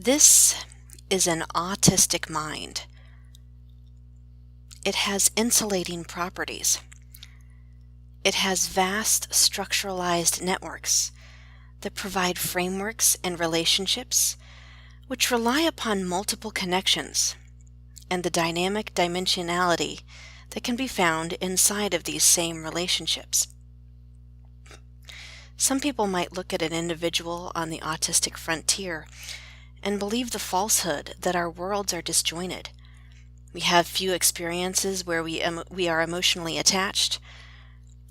This is an autistic mind. It has insulating properties. It has vast structuralized networks that provide frameworks and relationships which rely upon multiple connections and the dynamic dimensionality that can be found inside of these same relationships. Some people might look at an individual on the autistic frontier and believe the falsehood that our worlds are disjointed. We have few experiences where we are emotionally attached,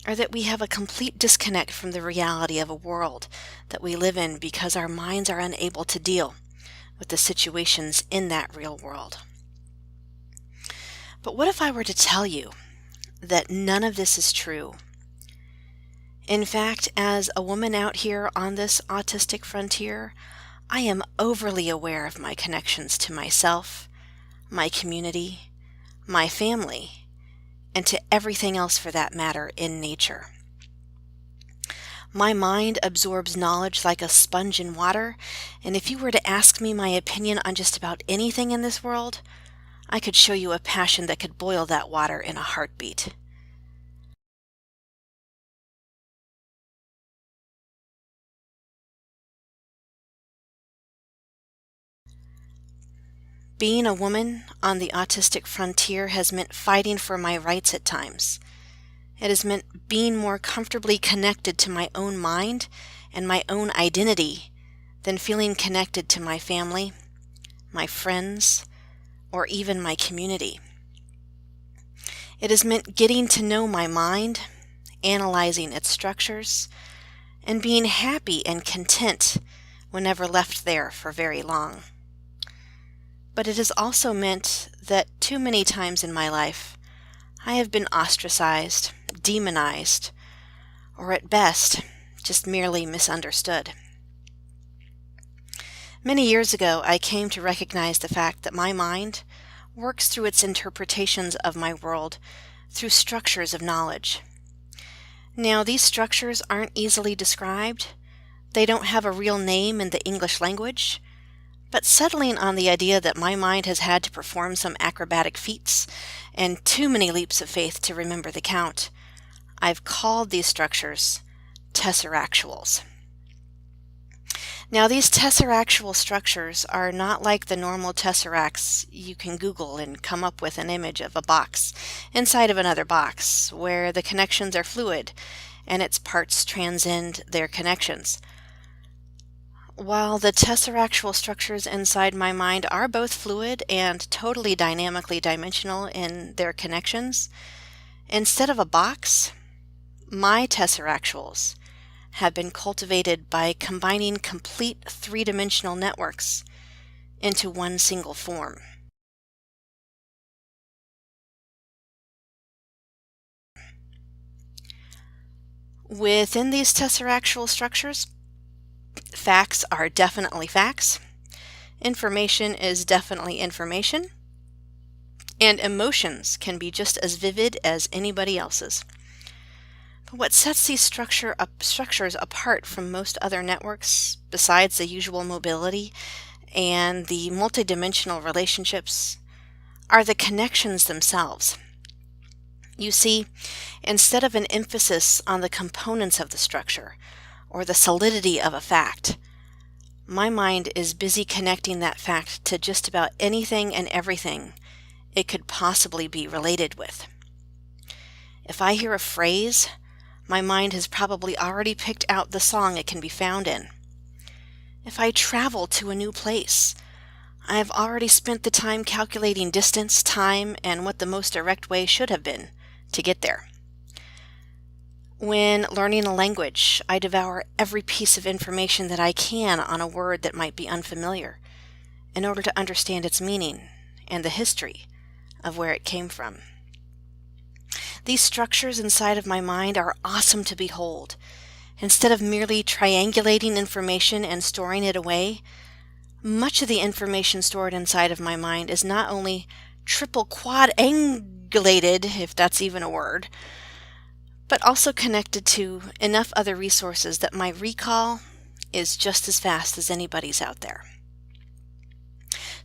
or that we have a complete disconnect from the reality of a world that we live in because our minds are unable to deal with the situations in that real world. But what if I were to tell you that none of this is true? In fact, as a woman out here on this autistic frontier, I am overly aware of my connections to myself, my community, my family, and to everything else for that matter in nature. My mind absorbs knowledge like a sponge in water, and if you were to ask me my opinion on just about anything in this world, I could show you a passion that could boil that water in a heartbeat. Being a woman on the autistic frontier has meant fighting for my rights at times. It has meant being more comfortably connected to my own mind and my own identity than feeling connected to my family, my friends, or even my community. It has meant getting to know my mind, analyzing its structures, and being happy and content whenever left there for very long. But it has also meant that too many times in my life, I have been ostracized, demonized, or at best, just merely misunderstood. Many years ago, I came to recognize the fact that my mind works through its interpretations of my world through structures of knowledge. Now, these structures aren't easily described. They don't have a real name in the English language. But settling on the idea that my mind has had to perform some acrobatic feats and too many leaps of faith to remember the count, I've called these structures tesseractuals. Now, these tesseractual structures are not like the normal tesseracts you can Google and come up with an image of a box inside of another box where the connections are fluid and its parts transcend their connections. While the tesseractual structures inside my mind are both fluid and totally dynamically dimensional in their connections, instead of a box, my tesseractuals have been cultivated by combining complete three-dimensional networks into one single form. Within these tesseractual structures, facts are definitely facts, information is definitely information, and emotions can be just as vivid as anybody else's. But what sets these structures apart from most other networks, besides the usual mobility and the multidimensional relationships, are the connections themselves. You see, instead of an emphasis on the components of the structure, or the solidity of a fact, my mind is busy connecting that fact to just about anything and everything it could possibly be related with. If I hear a phrase, my mind has probably already picked out the song it can be found in. If I travel to a new place, I have already spent the time calculating distance, time, and what the most direct way should have been to get there. When learning a language, I devour every piece of information that I can on a word that might be unfamiliar in order to understand its meaning and the history of where it came from. These structures inside of my mind are awesome to behold. Instead of merely triangulating information and storing it away, much of the information stored inside of my mind is not only triple quadrangulated, if that's even a word, but also connected to enough other resources that my recall is just as fast as anybody's out there.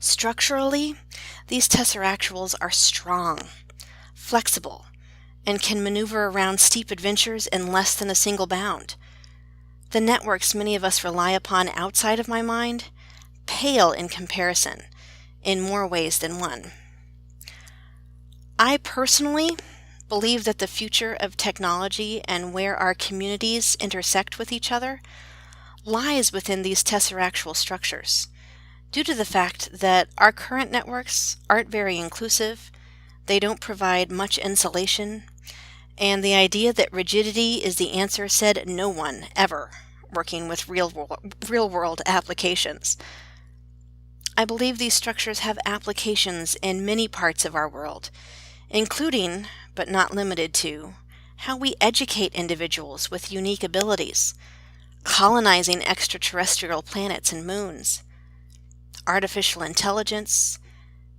Structurally, these tesseractuals are strong, flexible, and can maneuver around steep adventures in less than a single bound. The networks many of us rely upon outside of my mind pale in comparison in more ways than one. I personally believe that the future of technology and where our communities intersect with each other lies within these tesseractual structures, due to the fact that our current networks aren't very inclusive, they don't provide much insulation, and the idea that rigidity is the answer said no one ever working with real-world applications. I believe these structures have applications in many parts of our world, including, but not limited to, how we educate individuals with unique abilities, colonizing extraterrestrial planets and moons, artificial intelligence,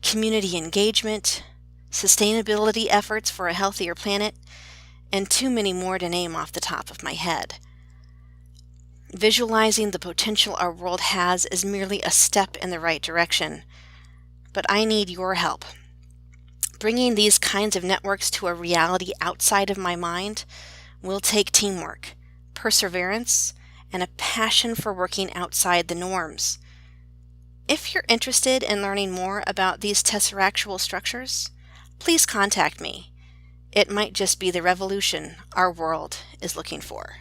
community engagement, sustainability efforts for a healthier planet, and too many more to name off the top of my head. Visualizing the potential our world has is merely a step in the right direction, but I need your help. Bringing these kinds of networks to a reality outside of my mind will take teamwork, perseverance, and a passion for working outside the norms. If you're interested in learning more about these tesseractual structures, please contact me. It might just be the revolution our world is looking for.